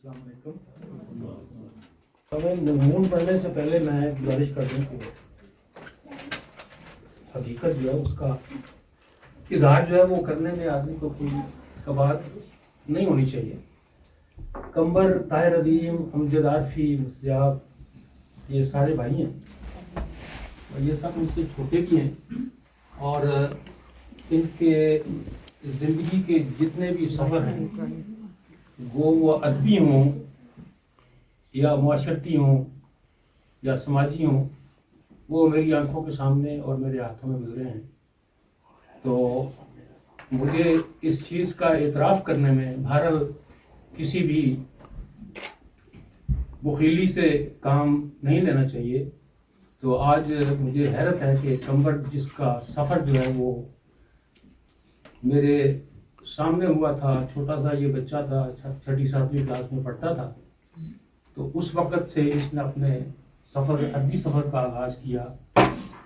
السلام علیکم. مضمون پڑھنے سے پہلے میں گزارش کر دوں کہ حقیقت جو ہے اس کا اظہار جو ہے وہ کرنے میں آدمی کو کوئی کباہت نہیں ہونی چاہیے. قمبر، طاہر عدیم، امجد عارفی، مسجاب، یہ سارے بھائی ہیں اور یہ سب مجھ سے چھوٹے بھی ہیں، اور ان کے زندگی کے جتنے بھی سفر ہیں وہ ادبی ہوں یا معاشرتی ہوں یا سماجی ہوں، وہ میری آنکھوں کے سامنے اور میرے ہاتھوں میں گزرے ہیں. تو مجھے اس چیز کا اعتراف کرنے میں بہرحال کسی بھی بخیلی سے کام نہیں لینا چاہیے. تو آج مجھے حیرت ہے کہ قمبر جس کا سفر جو ہے وہ میرے سامنے ہوا تھا، چھوٹا سا یہ بچہ تھا، 6ٹھی 7ویں کلاس میں پڑھتا تھا، تو اس وقت سے اس نے اپنے ادبی سفر کا آغاز کیا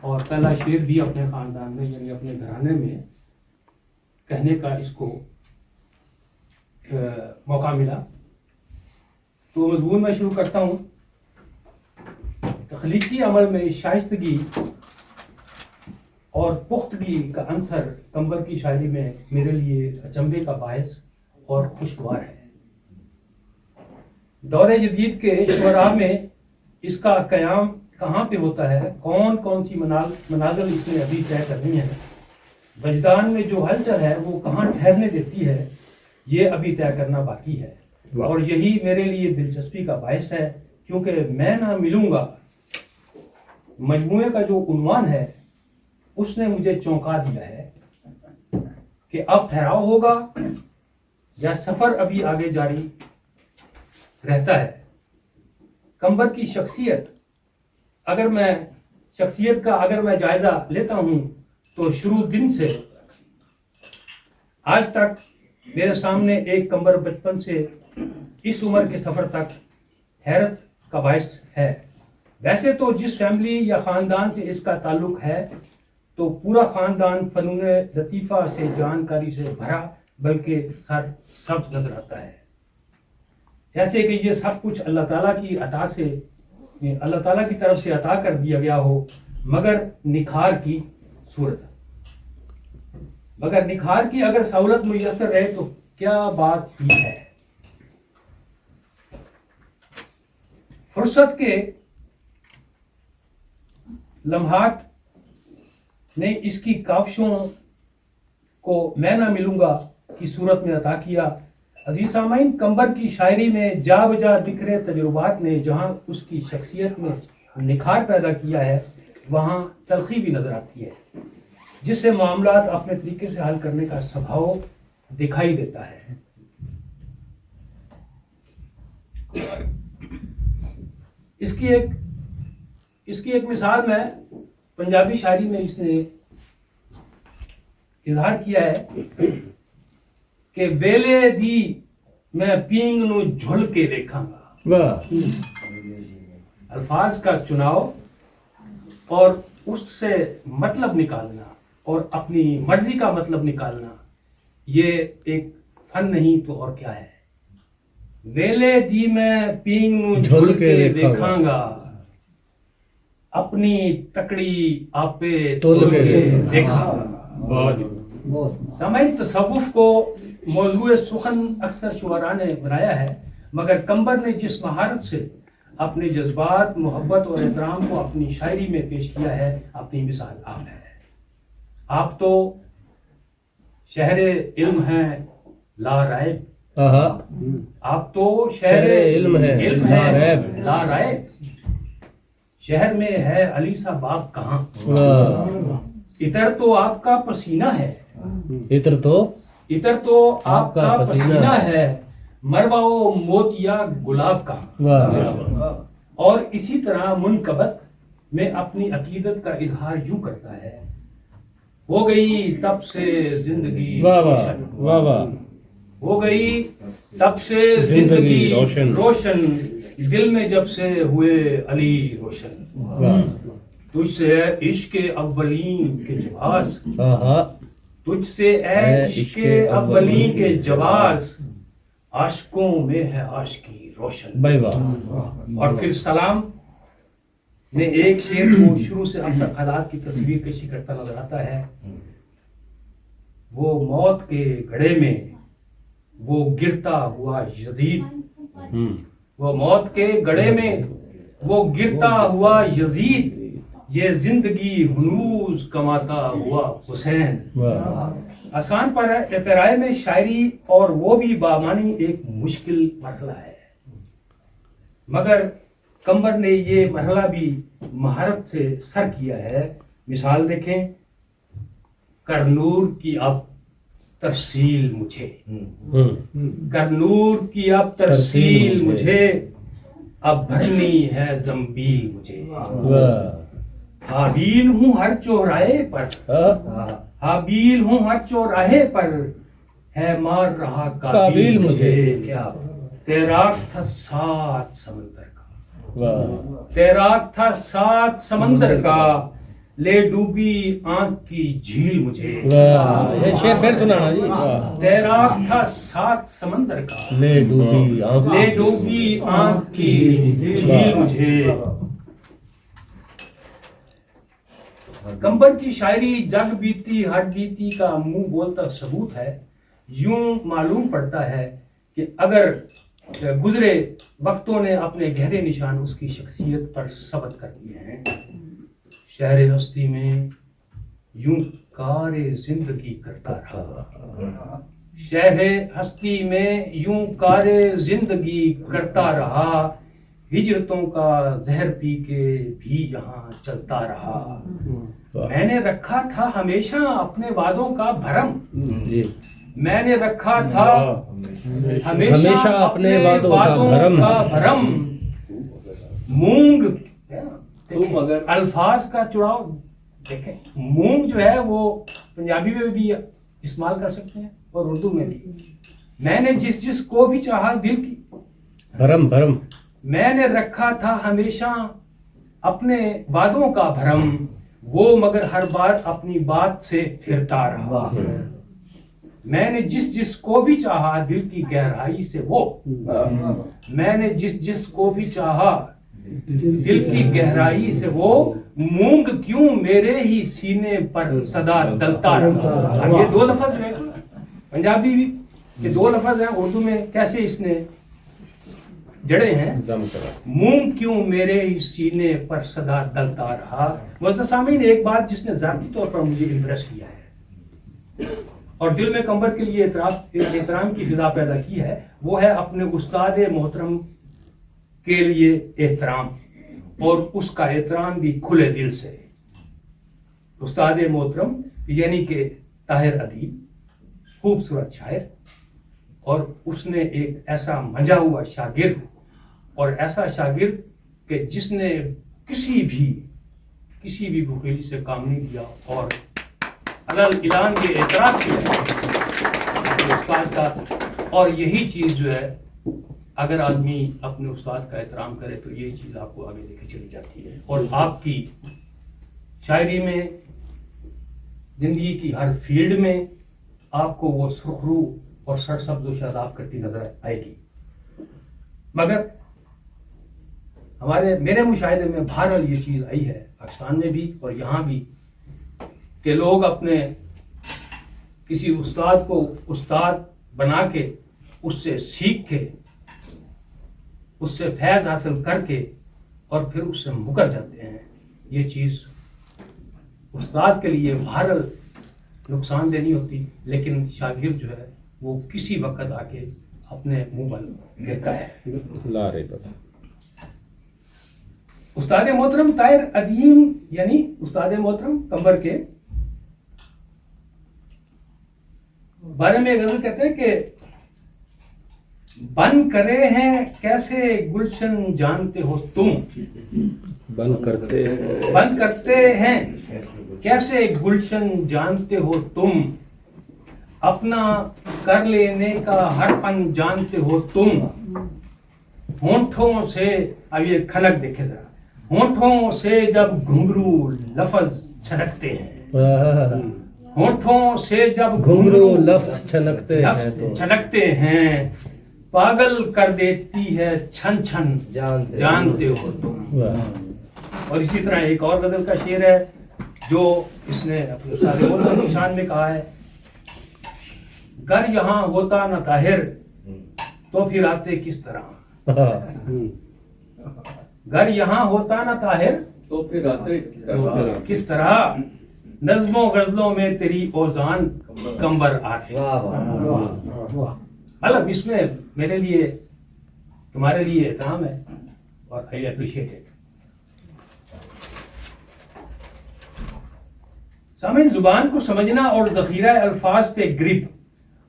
اور پہلا شعر بھی اپنے خاندان میں یعنی اپنے گھرانے میں کہنے کا اس کو موقع ملا. تو مضمون میں شروع کرتا ہوں. تخلیقی عمل میں شائستگی اور پختگی کا عنصر قمبر کی شاعری میں میرے لیے اچنبھے کا باعث اور خوشگوار ہے. دور جدید کے شعراء میں اس کا قیام کہاں پہ ہوتا ہے، کون کون سی منازل اس نے ابھی طے کرنی ہے، وجدان میں جو ہلچل ہے وہ کہاں ٹھہرنے دیتی ہے، یہ ابھی طے کرنا باقی ہے. اور یہی میرے لیے دلچسپی کا باعث ہے، کیونکہ میں نہ ملوں گا مجموعے کا جو عنوان ہے اس نے مجھے چونکا دیا ہے کہ اب ٹھہراؤ ہوگا یا سفر ابھی آگے جاری رہتا ہے. قمبر کی شخصیت کا اگر میں جائزہ لیتا ہوں تو شروع دن سے آج تک میرے سامنے ایک قمبر بچپن سے اس عمر کے سفر تک حیرت کا باعث ہے. ویسے تو جس فیملی یا خاندان سے اس کا تعلق ہے تو پورا خاندان فنون لطیفہ سے جانکاری سے بھرا بلکہ سبز نظر آتا ہے، جیسے کہ یہ سب کچھ اللہ تعالیٰ کی طرف سے عطا کر دیا گیا ہو، مگر نکھار کی اگر سہولت میسر رہے تو کیا بات ہی ہے. فرصت کے لمحات نے اس کی کاوشوں کو میں نہ ملوں گا کی صورت میں عطا کیا. عزیز سامعین، قمبر کی شاعری میں جا بجا بکھرے تجربات نے جہاں اس کی شخصیت میں نکھار پیدا کیا ہے وہاں تلخی بھی نظر آتی ہے، جس سے معاملات اپنے طریقے سے حل کرنے کا سبھاؤ دکھائی دیتا ہے. اس کی ایک مثال میں پنجابی شاعری میں اس نے اظہار کیا ہے کہ ویلے دی میں پینگ نو جھل کے دیکھاں گا. الفاظ کا چناؤ اور اس سے مطلب نکالنا اور اپنی مرضی کا مطلب نکالنا یہ ایک فن نہیں تو اور کیا ہے. ویلے دی میں پینگ نو جھل کے دیکھاں گا، اپنی تکڑی آپے تول کے دیکھا. سامعین، تصوف کو موضوع سخن اکثر شعراء نے بنایا ہے، مگر قمبر نے جس مہارت سے اپنے جذبات، محبت اور احترام کو اپنی شاعری میں پیش کیا ہے، اپنی مثال آپ ہے. آپ تو شہر علم ہیں لا رائب، آپ تو شہر علم ہے لا رائب، شہر میں ہے علی سا باغ کہاں، عطر تو آپ کا پسینہ ہے، عطر تو آپ کا پسینہ ہے، مربع و موتیا گلاب کا. اور اسی طرح منقبت میں اپنی عقیدت کا اظہار یوں کرتا ہے، ہو گئی تب سے زندگی روشن، ہو گئی تب سے زندگی روشن، دل میں جب سے ہوئے علی روشن. تجھ سے عشق اولین کے جواز، تجھ سے اے عشق اولین کے جواز، आशिकों में है आशिकी रोशन। भाई वाह। और फिर सलाम में एक शेर को शुरू से अब तक हालात की तस्वीर कशी करता नजर आता है। वो मौत के घड़े में वो गिरता हुआ यजीद, वो मौत के गड़े में वो गिरता हुआ यजीद, ये जिंदगी हुनूज कमाता हुआ हुसैन। आसान पैराए में शायरी और वो भी बामानी एक मुश्किल मरहला है, मगर कंबर ने ये मरहला भी महारत से सर किया है। मिसाल देखें, करनूर की अब तरसील मुझे, करनूर की अब तरसील मुझे, अब भरनी है जंबील मुझे। हाबील हूँ हर चौराहे पर, हाबील हूँ हर चौराहे पर, है मार रहा काबिल मुझे। तैराक था 7 समंदर का, तैराक था 7 समंदर का, ले डूबी आंख की झील मुझे। ये शेर फिर सुनाना जी। तैराक था 7 समंदर का, ले डूबी आंख की झील मुझे। कंबर की शायरी जग बीती हट बीती का मुंह बोलता सबूत है। यूं मालूम पड़ता है कि अगर गुजरे वक्तों ने अपने गहरे निशान उसकी शख्सियत पर सबत कर दिए हैं। शहर हस्ती में यूं कारे जिंदगी करता रहा, शहर हस्ती में यूं कारे जिंदगी करता रहा, हिजरतों का जहर पी के भी यहाँ चलता रहा। मैंने रखा था हमेशा अपने वादों का भरम, मैंने रखा था हमेशा अपने वादों का भरम। मूंग अगर अल्फाज का चुनाव देखें, मूंग जो है वो पंजाबी में भी इस्तेमाल कर सकते हैं और उर्दू में भी। मैंने जिस को भी चाहा दिल की भरम भरम, मैंने रखा था हमेशा अपने वादों का भरम, वो मगर हर बार अपनी बात से फिरता रहा। मैंने जिस को भी चाहा दिल की गहराई से वो, मैंने जिस को भी चाहा दिल की गहराई से वो, मूंग क्यों मेरे ही सीने पर सदा दलता रहा। अब ये 2 लफ्ज है पंजाबी भी, ये 2 लफ्ज हैं उर्दू में कैसे इसने जड़े हैं। मूंग क्यों मेरे ही सीने पर सदा दलता रहा। मुअज़्ज़ज़ सामीन, एक बात जिसने ज़ाती तौर पर मुझे इम्प्रेस किया है और दिल में कंबर के लिए एहतराम की फिजा पैदा की है, वो है अपने उस्ताद मोहतरम के लिए एहतराम, और उसका एहतराम भी खुले दिल से। उस्ताद मोहतरम यानी कि ताहिर अदीब, खूबसूरत शायर, और उसने एक ऐसा मंजा हुआ शागिर्द, और ऐसा शागिर्द कि जिसने किसी भी बुखेली से काम नहीं किया और अलग ऐलान के एतराफ़ किया उस्ताद का। और यही चीज़ जो है, अगर आदमी अपने उस्ताद का एहतराम करे तो यही चीज़ आपको आगे लेके चली जाती है, और आपकी शायरी में, ज़िंदगी की हर फील्ड में आपको वो सुरखरू और सरसब्ज़ व शादाब करती नजर आएगी। मगर मेरे मुशाहिदे में बहरहाल ये चीज़ आई है, पाकिस्तान में भी और यहाँ भी, कि लोग अपने किसी उस्ताद को उस्ताद बना के, उससे सीख के, उससे फैज़ हासिल करके और फिर उससे मुकर जाते हैं। ये चीज़ उस्ताद के लिए बहरहाल नुकसानदेह नहीं होती, लेकिन शागिर्द जो है वो किसी वक्त आके अपने मुंह बल गिरता है। उस्ताद मोहतरम ताहिर अदीम यानी उस्ताद मोहतरम कंबर के बारे में गजल कहते हैं कि बन करे हैं कैसे गुलशन जानते हो तुम, बन करते हैं कैसे गुलशन जानते हो तुम, अपना कर लेने का हर फन जानते हो तुम। होंठों से, अब ये खनक देखे जरा, होंठों से जब घुंघरू लफ्ज छलकते हैं, होंठों से जब घुंघरू लफ्ज छलकते हैं, पागल कर देती है छन छन जानते हो तुम। और इसी तरह एक और गजल का शेर है जो इसने अपने उस्ताद मोहम्मद की शान में कहा है, घर यहाँ होता न ताहिर तो फिर आते किस तरह। घर यहाँ होता न ताहिर तो फिर आते किस तरह, नज़्मों गजलों में तेरी ओजान कंबर आती। मतलब इसमें मेरे लिए तुम्हारे लिए एहतराम है और आई अप्रिशिएट इट। सामीन, जुबान को समझना और ज़ख़ीरा अल्फाज पे ग्रिप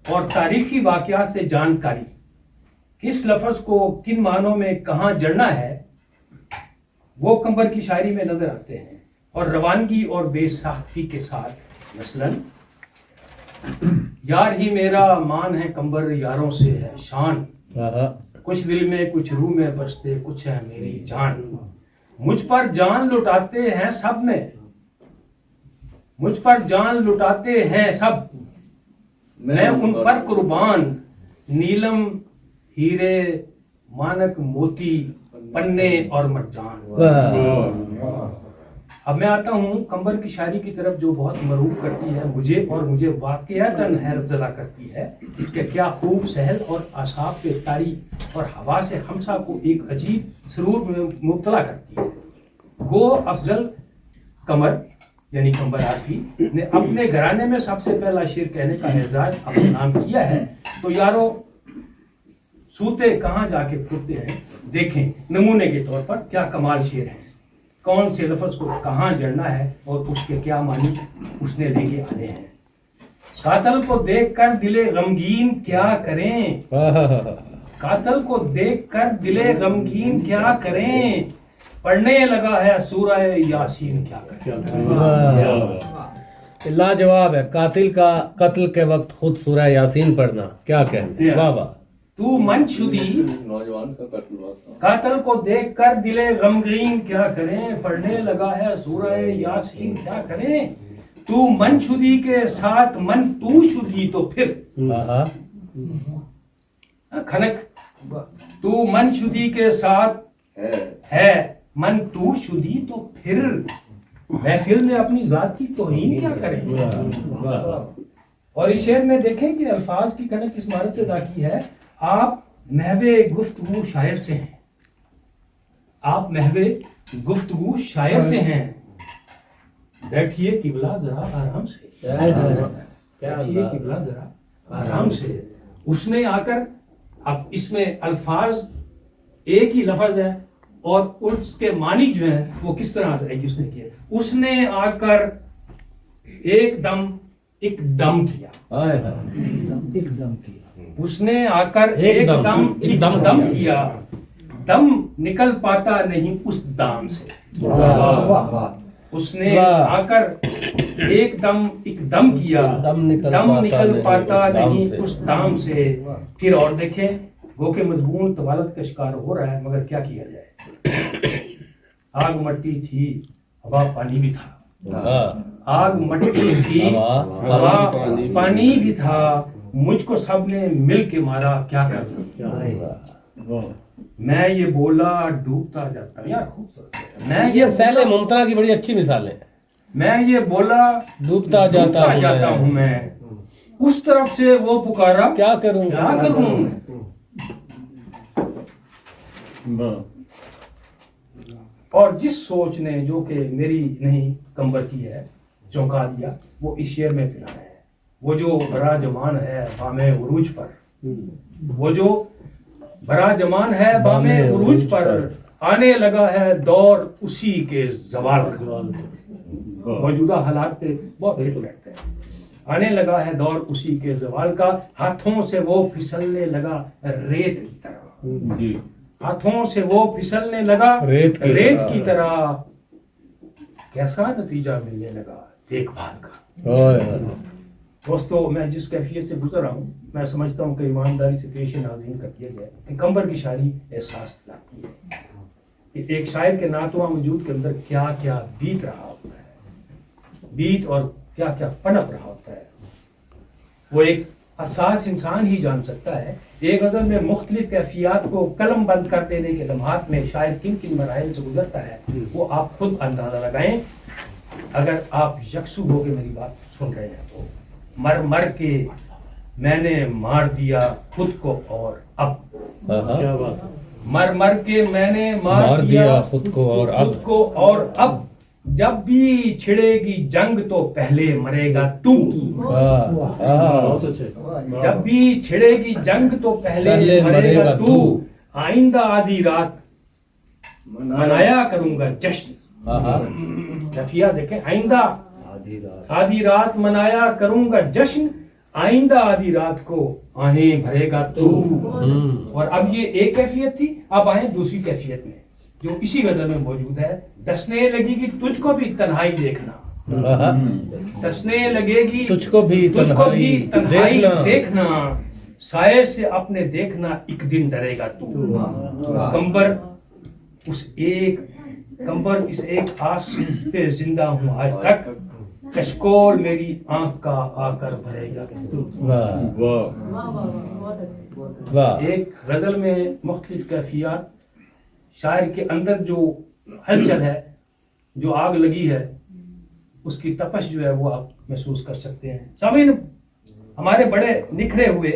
और तारीखी वाक़यात से जानकारी, किस लफ्ज़ को किन मानों में कहाँ जड़ना है, वो कंबर की शायरी में नजर आते हैं। और रवानगी और बेसाख्ती के साथ मसलन, यार ही मेरा मान है कंबर यारों से है शान, कुछ दिल में कुछ रूह में बसते कुछ है मेरी जान, मुझ पर जान लुटाते हैं सब में, मुझ पर जान लुटाते हैं सब, मैं उन पर कुर्बान, नीलम हीरे मानक मोती पन्ने और मरजान। अब मैं आता हूँ कंबर की शायरी की तरफ जो बहुत मरूब करती है मुझे, और मुझे वाक़यातन हैरत ज़दा करती है कि क्या खूब सहल और आसाब के तारी और हवा से हमसा को एक अजीब सरूर में मुब्तला करती है। गो अफजल कमर यानी कंबर आरफी ने अपने घराने में सबसे पहला शेर कहने का एजाज अपने नाम किया है। तो यारो सूते कहाँ जाके फूटते हैं, देखें नमूने के तौर पर क्या कमाल शेर है, कौन से लफ्ज़ को कहाँ जड़ना है और उसके क्या मानी उसने लेके आने हैं। कातल को देखकर दिले गमगीन क्या करें, कातल को देखकर दिले गमगीन क्या करें, पढ़ने लगा है सूरह यासीन क्या करें। लाजवाब है, कातिल का कत्ल के वक्त खुद सूरह यासीन पढ़ना, क्या कहना। वाह वाह। तू मनशुदी नौजवान का कत्ल हुआ था, कातल को देखकर दिले गमगीन क्या करें, पढ़ने लगा है सूरह यासीन क्या करें, तू मनशुदी के साथ मन तू शुदी तो फिर खनक, तू मनशुदी के साथ है मन तू शुदी तो फिर महफिल में अपनी जात की तौहीन क्या करें। और इस शेर में देखें कि अल्फाज की कनक किस महारत से अदा की है। आप महवे गुफ्तगू शायर से हैं, आप महवे गुफ्तगू शायर से हैं, बैठिए किबला जरा आराम से, बैठिए किबला जरा आराम से। उसने आकर, अब इसमें अल्फाज एक ही लफ्ज है और उसके मानी जो है वो किस तरह अदायगी उसने किया। उसने आकर एकदम एकदम किया, एकदम किया, उसने आकर एकदम एकदम किया, दम निकल पाता नहीं उस दाम से। उसने आकर एकदम किया, दम निकल पाता नहीं उस दाम से। फिर और देखें, गो के मजबून तवालत का शिकार हो रहा है, मगर क्या किया जाए। आग मट्टी थी, हवा पानी भी था, आग मट्टी थी, हवा पानी भी था, मुझको सबने मिल के मारा क्या कर। मैं ये बोला डूबता जाता, यार खूबसूरत। मैं ये सैले मुमतना की बड़ी अच्छी मिसाल है। मैं ये बोला डूबता जाता हूँ मैं, उस तरफ से वो पुकारा क्या करूं, क्या करूं। और जिस सोच ने जो कि मेरी नहीं कंबर की है चौंका दिया, वो इस शेर में पिलाया है। वो जो बड़ा जमान है बामे उरूज पर, वो जो बड़ा जमान है बामे उरूज पर, आने लगा है दौर उसी के जवाल का। मौजूदा हालात पे बहुत फिट बैठते हैं। आने लगा है दौर उसी के जवाल का, हाथों से वो फिसलने लगा रेत की तरह, हाथों से वो फिसलने लगा रेत की तरह। कैसा नतीजा मिलने लगा देखभाल का। दोस्तों, मैं जिस कैफियत से गुजर रहा हूँ, मैं समझता हूँ कि ईमानदारी से पेश नाज़रीन कर दिया जाए कि कंबर की शायरी एहसास दिलाती है कि एक शायर के नातवा वजूद के अंदर क्या क्या बीत रहा होता है, बीत और क्या क्या पनप रहा होता है। वो एक حساس انسان ہی جان سکتا ہے ایک غزل میں مختلف کیفیات کو قلم بند کر دینے کے لمحات میں شاعر کن کن مراحل سے گزرتا ہے وہ آپ خود اندازہ لگائیں. اگر آپ یکسو ہو کے میری بات سن رہے ہیں تو مر مر کے میں نے مار دیا خود کو اور اب مر مر کے میں نے مار دیا خود کو اور اب خود کو اور اب جب بھی چھڑے گی جنگ تو پہلے مرے گا تو. جب بھی چھڑے گی جنگ تو پہلے مرے گا تو. آئندہ آدھی رات منایا کروں گا جشن. کیفیہ دیکھیں, آئندہ آدھی رات منایا کروں گا جشن, آئندہ آدھی رات کو آہیں بھرے گا تو. اور اب یہ ایک کیفیت تھی, اب آئیں دوسری کیفیت میں جو اسی غزل میں موجود ہے. ڈسنے لگے گی تجھ کو بھی تنہائی دیکھنا, ڈسنے لگے گی تجھ کو بھی تنہائی دیکھنا, سائے سے اپنے دیکھنا ایک دن ڈرے گا تو. کمبر اس ایک آس پہ زندہ ہوں آج تک, کشکول میری آنکھ کا آ کر بھرے گا تو. ایک غزل میں مختلف کیفیات, شاعر کے اندر جو ہلچل ہے, جو آگ لگی ہے, اس کی تپش جو ہے وہ آپ محسوس کر سکتے ہیں. سامعین, ہمارے بڑے نکھرے ہوئے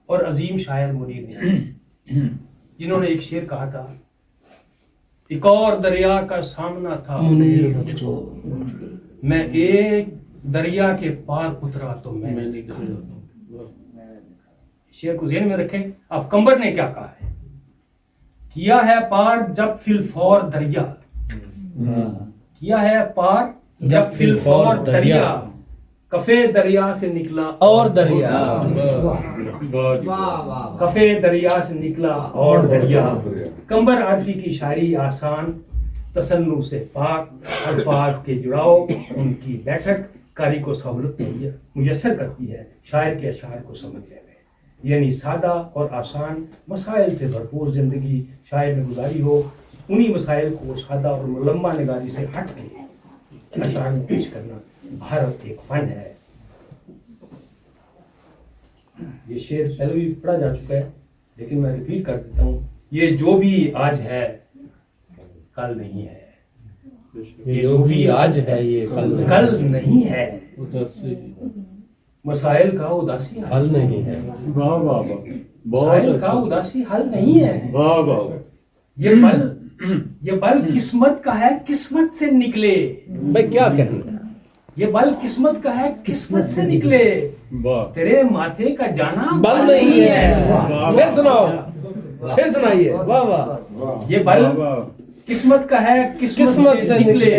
اور عظیم شاعر منیر نے, جنہوں نے ایک شعر کہا تھا, ایک اور دریا کا سامنا تھا میں ایک دریا کے پار اترا تو میں نے شعر کو ذہن میں رکھیں. اب کمبر نے کیا کہا ہے, کیا ہے پار جب فی الفور دریا, کیا ہے پار جب فی الفور دریا, کفے دریا سے نکلا اور دریا, کفے دریا سے نکلا اور دریا. کمبر عارفی کی شاعری آسان, تصنع سے پاک, الفاظ کے جڑاؤ, ان کی بیٹھک کاری کو سہولت میسر کرتی ہے شاعر کے اشعار کو سمجھنے میں. یعنی سادہ اور آسان مسائل سے بھرپور زندگی شاعر نے گزاری ہو, انہی مسائل کو سادہ اور ملمہ نگاری سے ہٹ کے اشعار میں پیش کرنا بھارت ایک فن ہے. یہ شعر پہلے بھی پڑھا جا چکا ہے لیکن میں ریپیٹ کر دیتا ہوں, یہ جو بھی آج ہے کل نہیں ہے, یہ جو بھی آج ہے یہ کل نہیں ہے. مسائل کا اداسی حل نہیں ہے. مسائل کا اداسی حل نہیں ہے. یہ بل قسمت کا ہے, قسمت سے نکلے. میں کیا کہنا, یہ بل قسمت کا ہے, قسمت سے نکلے. تیرے ماتھے کا جانا بل نہیں ہے. پھر سناؤ, پھر سنائیے. واہ واہ. یہ بل قسمت کا ہے, قسمت سے نکلے.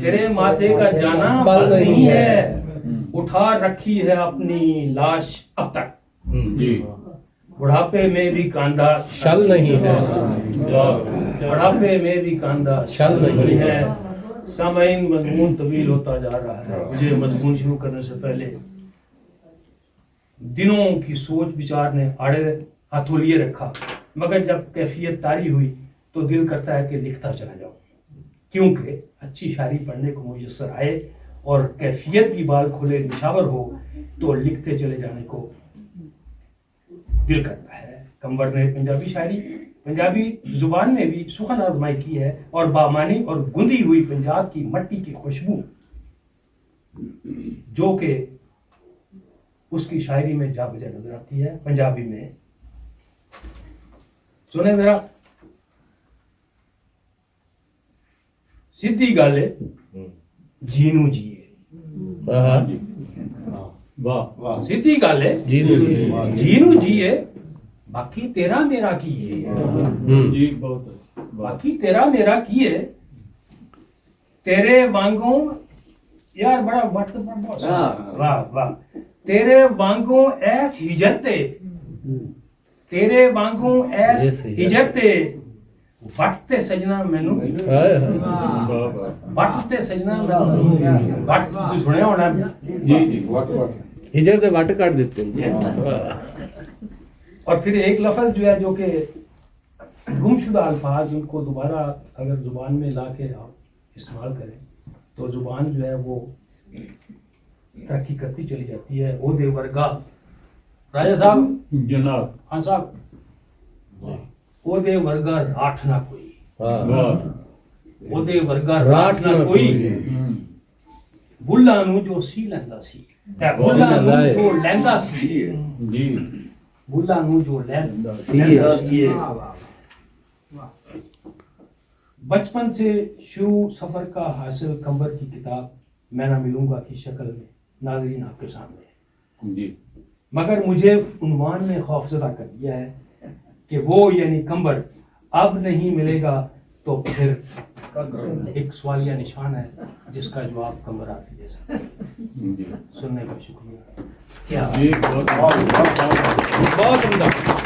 تیرے ماتھے کا جانا بل نہیں ہے. اٹھا رکھی ہے اپنی لاش اب تک, بڑھاپے میں بھی کاندھا شل نہیں ہے. بڑھاپے میں بھی کاندھا شل نہیں ہے. سامعین, مضمون طویل ہوتا جا رہا ہے. مجھے مضمون شروع کرنے سے پہلے دنوں کی سوچ بچار نے آڑے ہاتھوں لیے رکھا, مگر جب کیفیت طاری ہوئی تو دل کرتا ہے کہ لکھتا چلا جاؤں, کیونکہ اچھی شاعری پڑھنے کو میسر آئے اور کیفیت کی بال کھولے نشاور ہو تو لکھتے چلے جانے کو دل کرتا ہے. کمبر نے پنجابی شاعری, پنجابی زبان میں بھی سخن آزمائی کی ہے, اور بامانی اور گندی ہوئی پنجاب کی مٹی کی خوشبو جو کہ اس کی شاعری میں جا بجا نظر آتی ہے. پنجابی میں سنیں ذرا, سیدھی گل ہے جینو جیے, سیدھی گل ہے جینو جیے, باقی تیرا میرا کی ہے, باقی تیرا میرا کی ہے. تیرے وانگوں یار بڑا وقت, واہ واہ. تیرے وانگوں ایس ہجرتے, تیرے وانگوں ایس ہجرتے, وقت تے سجنا مینوں, وقت تے سجنا مینوں, وقت تو سنیا ہونا. ہجر تے وٹ کٹ دیتے ہیں. اور پھر ایک لفظ جو ہے جو کہ گم شدہ الفاظ, ان کو دوبارہ اگر زبان میں لا کے آپ استعمال کریں تو زبان جو ہے وہ ترقی کرتی چلی جاتی ہے. عہدے ورگا राजा साहब जनाब हाँ साहब ओदे वर्गा राठ ना कोई वाह वाह ओदे वर्गा राठ राठ ना कोई बुल्ला ਨੂੰ ਜੋ ਸੀ ਲੈਂਦਾ ਸੀ ਤੇ ਬੁੱਲਾ ਨੂੰ ਜੋ ਲੈਂਦਾ ਸੀ जी ਬੁੱਲਾ ਨੂੰ ਜੋ ਲੈਂਦਾ ਸੀ ਸੀ बचपन से शुरू सफर का हासिल कंबर की किताब मैं ना मिलूंगा की शक्ल में नाज़रीन आपके सामने जी मगर मुझे उन्वान में खौफजदा कर दिया है कि वो यानी कंबर अब नहीं मिलेगा तो फिर एक सवालिया निशान है जिसका जवाब कंबर आप दे सकते हैं। जी सुनने का शुक्रिया क्या जी बहुत बहुत उम्दा